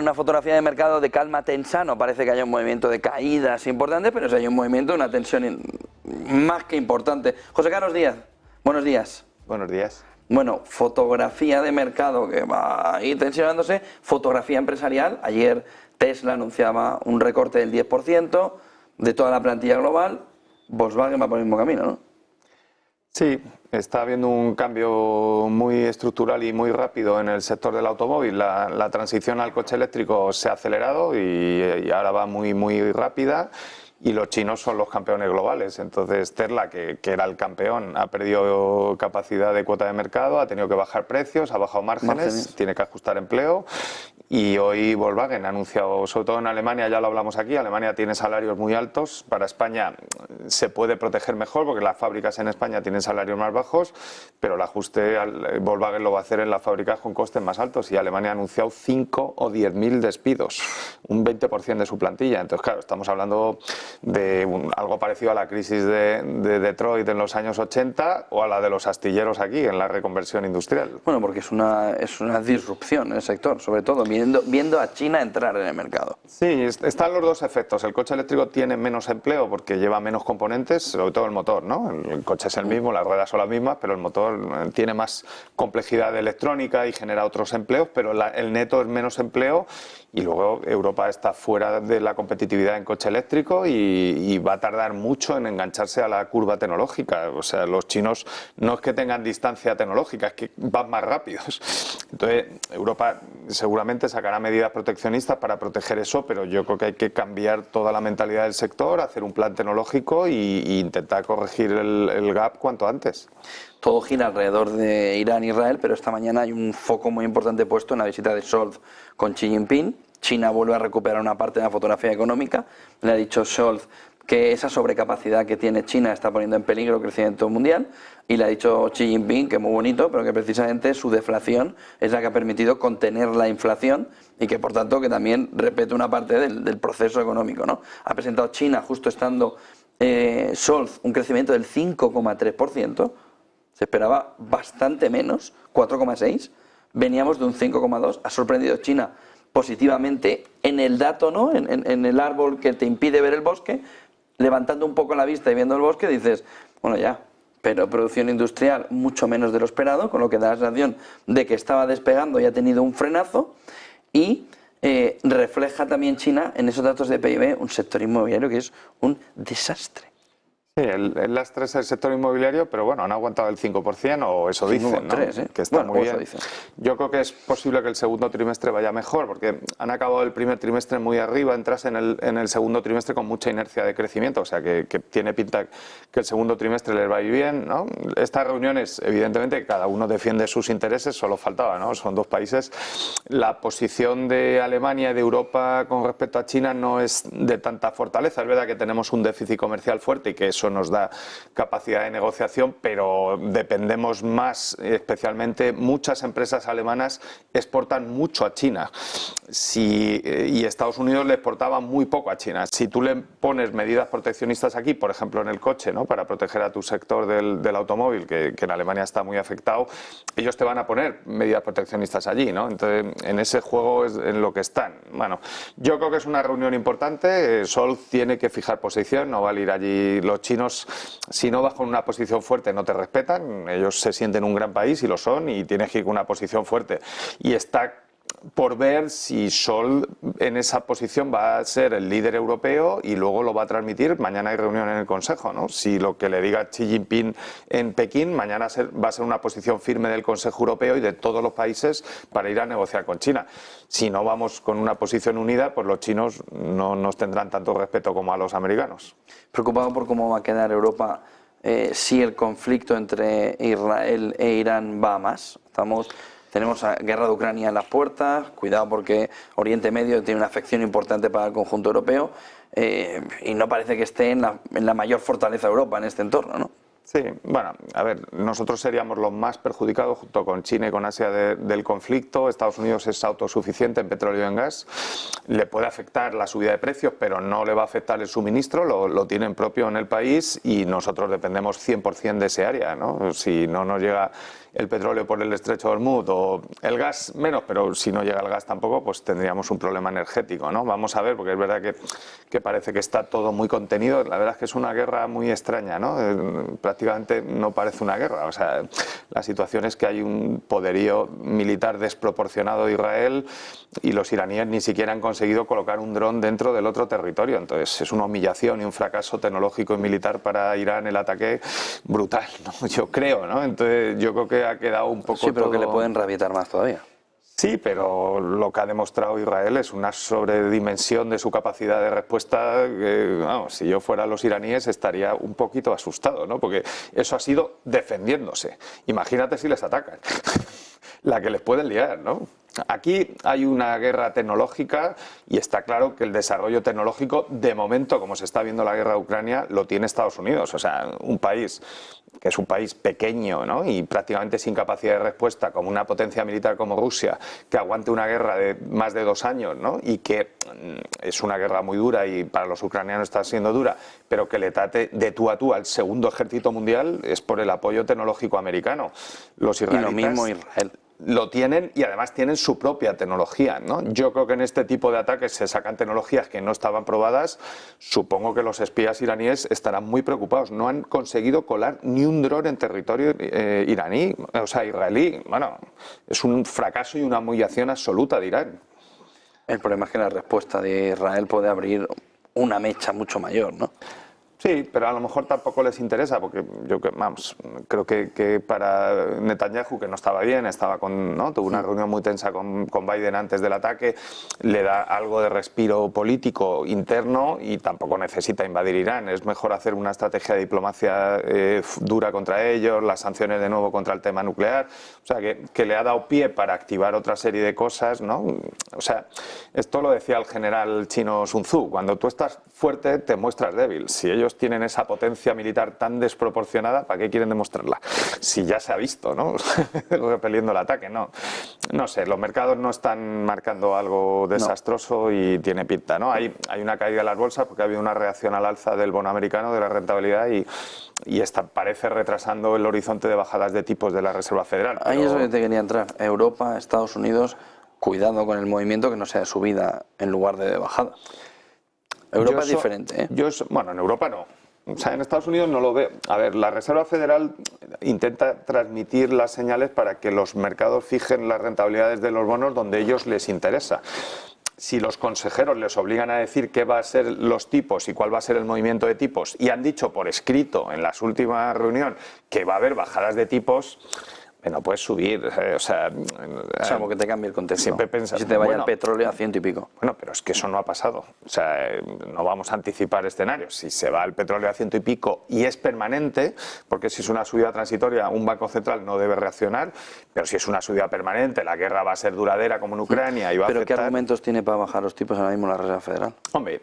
Una fotografía de mercado de calma tensa, no parece que haya un movimiento de caídas importante, pero sí hay un movimiento, una tensión más que importante. José Carlos Díaz, buenos días. Buenos días. Bueno, fotografía de mercado que va a ir tensionándose, fotografía empresarial. Ayer Tesla anunciaba un recorte del 10% de toda la plantilla global. Volkswagen va por el mismo camino, ¿no? Sí, está habiendo un cambio muy estructural y muy rápido en el sector del automóvil. La transición al coche eléctrico se ha acelerado y ahora va muy rápida. Y los chinos son los campeones globales. Entonces Tesla, que era el campeón, ha perdido capacidad de cuota de mercado, ha tenido que bajar precios, ha bajado márgenes, tiene que ajustar empleo. Y hoy Volkswagen ha anunciado, sobre todo en Alemania, ya lo hablamos aquí, Alemania tiene salarios muy altos. Para España se puede proteger mejor porque las fábricas en España tienen salarios más bajos, pero el ajuste Volkswagen lo va a hacer en las fábricas con costes más altos. Y Alemania ha anunciado 5 o 10.000 despidos, un 20% de su plantilla. Entonces, claro, estamos hablando de algo parecido a la crisis de Detroit en los años 80 o a la de los astilleros aquí en la reconversión industrial. Bueno, porque es una disrupción en el sector, sobre todo viendo a China entrar en el mercado. Sí, están los dos efectos. El coche eléctrico tiene menos empleo porque lleva menos componentes, sobre todo el motor, ¿no? El coche es el mismo, las ruedas son las mismas, pero el motor tiene más complejidad electrónica y genera otros empleos, pero el neto es menos empleo. Y luego Europa está fuera de la competitividad en coche eléctrico y va a tardar mucho en engancharse a la curva tecnológica. O sea, los chinos no es que tengan distancia tecnológica, es que van más rápidos. Entonces, Europa seguramente sacará medidas proteccionistas para proteger eso, pero yo creo que hay que cambiar toda la mentalidad del sector, hacer un plan tecnológico e intentar corregir el gap cuanto antes. Todo gira alrededor de Irán e Israel, pero esta mañana hay un foco muy importante puesto en la visita de Scholz con Xi Jinping. China vuelve a recuperar una parte de la fotografía económica. Le ha dicho Scholz que esa sobrecapacidad que tiene China está poniendo en peligro el crecimiento mundial. Y le ha dicho Xi Jinping, que es muy bonito, pero que precisamente su deflación es la que ha permitido contener la inflación y que por tanto que también repete una parte del proceso económico, ¿no? Ha presentado China, justo estando Scholz, un crecimiento del 5,3%. Se esperaba bastante menos, 4,6. Veníamos de un 5,2. Ha sorprendido China positivamente en el dato, ¿no? En el árbol que te impide ver el bosque. Levantando un poco la vista y viendo el bosque dices, bueno ya, pero producción industrial mucho menos de lo esperado, con lo que da la sensación de que estaba despegando y ha tenido un frenazo. Y refleja también China en esos datos de PIB un sector inmobiliario que es un desastre. Sí, el lastre es el sector inmobiliario, pero bueno, han aguantado el 5%, o eso dicen, ¿no? Que está muy bien. Yo creo que es posible que el segundo trimestre vaya mejor, porque han acabado el primer trimestre muy arriba, entras en el segundo trimestre con mucha inercia de crecimiento, o sea que tiene pinta que el segundo trimestre les va a ir bien, ¿no? Estas reuniones, evidentemente, cada uno defiende sus intereses, solo faltaba, ¿no? Son dos países. La posición de Alemania y de Europa con respecto a China no es de tanta fortaleza. Es verdad que tenemos un déficit comercial fuerte y que eso nos da capacidad de negociación, pero dependemos más, especialmente muchas empresas alemanas exportan mucho a China y Estados Unidos le exportaba muy poco a China. Si tú le pones medidas proteccionistas aquí, por ejemplo en el coche, ¿no? Para proteger a tu sector del automóvil, que en Alemania está muy afectado, ellos te van a poner medidas proteccionistas allí, ¿no? Entonces, en ese juego es en lo que están. Bueno, yo creo que es una reunión importante. Scholz tiene que fijar posición, no vale ir allí. Los chinos, si no vas con una posición fuerte, no te respetan. Ellos se sienten un gran país y lo son, y tienes que ir con una posición fuerte. Y está por ver si Scholz en esa posición va a ser el líder europeo y luego lo va a transmitir. Mañana hay reunión en el Consejo, ¿no? Si lo que le diga Xi Jinping en Pekín, mañana va a ser una posición firme del Consejo Europeo y de todos los países para ir a negociar con China. Si no vamos con una posición unida, pues los chinos no nos tendrán tanto respeto como a los americanos. Preocupado por cómo va a quedar Europa si el conflicto entre Israel e Irán va a más. Tenemos la guerra de Ucrania en las puertas, cuidado porque Oriente Medio tiene una afección importante para el conjunto europeo y no parece que esté en la mayor fortaleza de Europa en este entorno, ¿no? Sí, bueno, a ver, nosotros seríamos los más perjudicados junto con China y con Asia del conflicto. Estados Unidos es autosuficiente en petróleo y en gas. Le puede afectar la subida de precios, pero no le va a afectar el suministro, lo tienen propio en el país y nosotros dependemos 100% de ese área, ¿no? Si no nos llega el petróleo por el estrecho de Hormuz o el gas menos, pero si no llega el gas tampoco, pues tendríamos un problema energético, ¿no? Vamos a ver, porque es verdad que parece que está todo muy contenido. La verdad es que es una guerra muy extraña, ¿no? Prácticamente no parece una guerra. O sea, la situación es que hay un poderío militar desproporcionado de Israel y los iraníes ni siquiera han conseguido colocar un dron dentro del otro territorio. Entonces es una humillación y un fracaso tecnológico y militar para Irán el ataque brutal, ¿no? Yo creo, ¿no? Entonces yo creo que ha quedado un poco sí, pero todo... que le pueden reavitar más todavía. Sí, pero lo que ha demostrado Israel es una sobredimensión de su capacidad de respuesta que, vamos, si yo fuera los iraníes estaría un poquito asustado, ¿no? Porque eso ha sido defendiéndose. Imagínate si les atacan. La que les pueden liar, ¿no? Aquí hay una guerra tecnológica y está claro que el desarrollo tecnológico, de momento, como se está viendo la guerra de Ucrania, lo tiene Estados Unidos. O sea, un país que es un país pequeño, ¿no? Y prácticamente sin capacidad de respuesta, como una potencia militar como Rusia, que aguante una guerra de más de 2 años, ¿no? Y que es una guerra muy dura y para los ucranianos está siendo dura, pero que le trate de tú a tú al segundo ejército mundial, es por el apoyo tecnológico americano. Los israelitas... Y lo mismo Israel. Lo tienen y además tienen su propia tecnología, ¿no? Yo creo que en este tipo de ataques se sacan tecnologías que no estaban probadas. Supongo que los espías iraníes estarán muy preocupados. No han conseguido colar ni un dron en territorio iraní, o sea, israelí. Bueno, es un fracaso y una humillación absoluta de Irán. El problema es que la respuesta de Israel puede abrir una mecha mucho mayor, ¿no? Sí, pero a lo mejor tampoco les interesa, porque yo creo que para Netanyahu, que no estaba bien, tuvo una reunión muy tensa con Biden antes del ataque, le da algo de respiro político interno y tampoco necesita invadir Irán. Es mejor hacer una estrategia de diplomacia dura contra ellos, las sanciones de nuevo contra el tema nuclear, o sea, que le ha dado pie para activar otra serie de cosas, ¿no? O sea, esto lo decía el general chino Sun Tzu: cuando tú estás fuerte te muestras débil. Si ellos tienen esa potencia militar tan desproporcionada, ¿para qué quieren demostrarla? Si ya se ha visto, ¿no? Repeliendo el ataque, no. No sé, los mercados no están marcando algo desastroso y tiene pinta, ¿no? Hay una caída de las bolsas porque ha habido una reacción al alza del bono americano, de la rentabilidad, y esta parece retrasando el horizonte de bajadas de tipos de la Reserva Federal. Pero... Ahí es donde te quería entrar. Europa, Estados Unidos, cuidado con el movimiento, que no sea de subida en lugar de bajada. Europa es diferente, ¿eh? Bueno, en Europa no. O sea, en Estados Unidos no lo veo. A ver, la Reserva Federal intenta transmitir las señales para que los mercados fijen las rentabilidades de los bonos donde a ellos les interesa. Si los consejeros les obligan a decir qué va a ser los tipos y cuál va a ser el movimiento de tipos, y han dicho por escrito en las últimas reuniones que va a haber bajadas de tipos, no puedes subir, o sea, salvo que te cambie el contexto. Siempre pensas, si te vaya el petróleo a 100 y pico. Bueno, pero es que eso no ha pasado. O sea, no vamos a anticipar escenarios. Si se va el petróleo a 100 y pico y es permanente, porque si es una subida transitoria, un banco central no debe reaccionar, pero si es una subida permanente, la guerra va a ser duradera como en Ucrania y va a afectar... ¿Pero qué argumentos tiene para bajar los tipos ahora mismo la Reserva Federal? Hombre,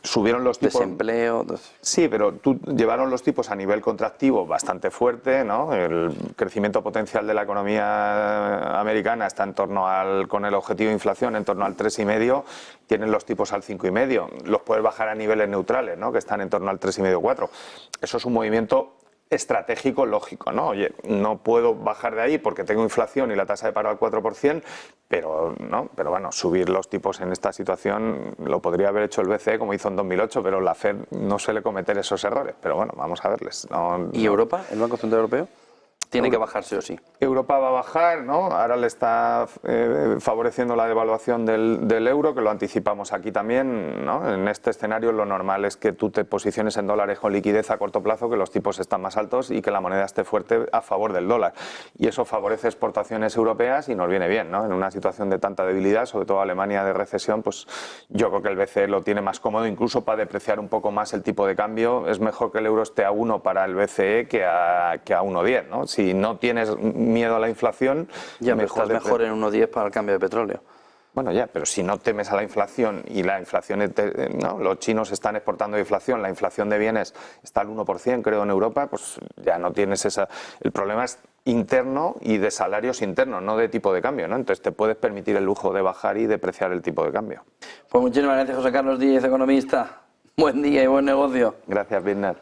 subieron los tipos... Desempleo... Sí, pero llevaron los tipos a nivel contractivo bastante fuerte, ¿no? El crecimiento potencial de la economía americana está en torno con el objetivo de inflación en torno al 3,5, tienen los tipos al 5,5, los puedes bajar a niveles neutrales, ¿no? Que están en torno al 3,5-4. Eso es un movimiento estratégico lógico, ¿no? Oye, no puedo bajar de ahí porque tengo inflación y la tasa de paro al 4%, pero bueno, subir los tipos en esta situación lo podría haber hecho el BCE como hizo en 2008, pero la Fed no suele cometer esos errores, pero bueno, vamos a verles. ¿Y Europa, el Banco Central Europeo? Tiene que bajarse o sí. Europa va a bajar, ¿no? Ahora le está favoreciendo la devaluación del euro, que lo anticipamos aquí también, ¿no? En este escenario lo normal es que tú te posiciones en dólares con liquidez a corto plazo, que los tipos están más altos y que la moneda esté fuerte a favor del dólar. Y eso favorece exportaciones europeas y nos viene bien, ¿no? En una situación de tanta debilidad, sobre todo Alemania de recesión, pues yo creo que el BCE lo tiene más cómodo, incluso para depreciar un poco más el tipo de cambio. Es mejor que el euro esté a 1 para el BCE que a 1,10, ¿no? Si no tienes miedo a la inflación... Ya, pero estás mejor en 1,10 para el cambio de petróleo. Bueno, ya, pero si no temes a la inflación y la inflación, ¿no? Los chinos están exportando inflación, la inflación de bienes está al 1%, creo, en Europa, pues ya no tienes esa... El problema es interno y de salarios internos, no de tipo de cambio, ¿no? Entonces te puedes permitir el lujo de bajar y depreciar el tipo de cambio. Pues muchísimas gracias, José Carlos Díez, economista. Buen día y buen negocio. Gracias, Birner.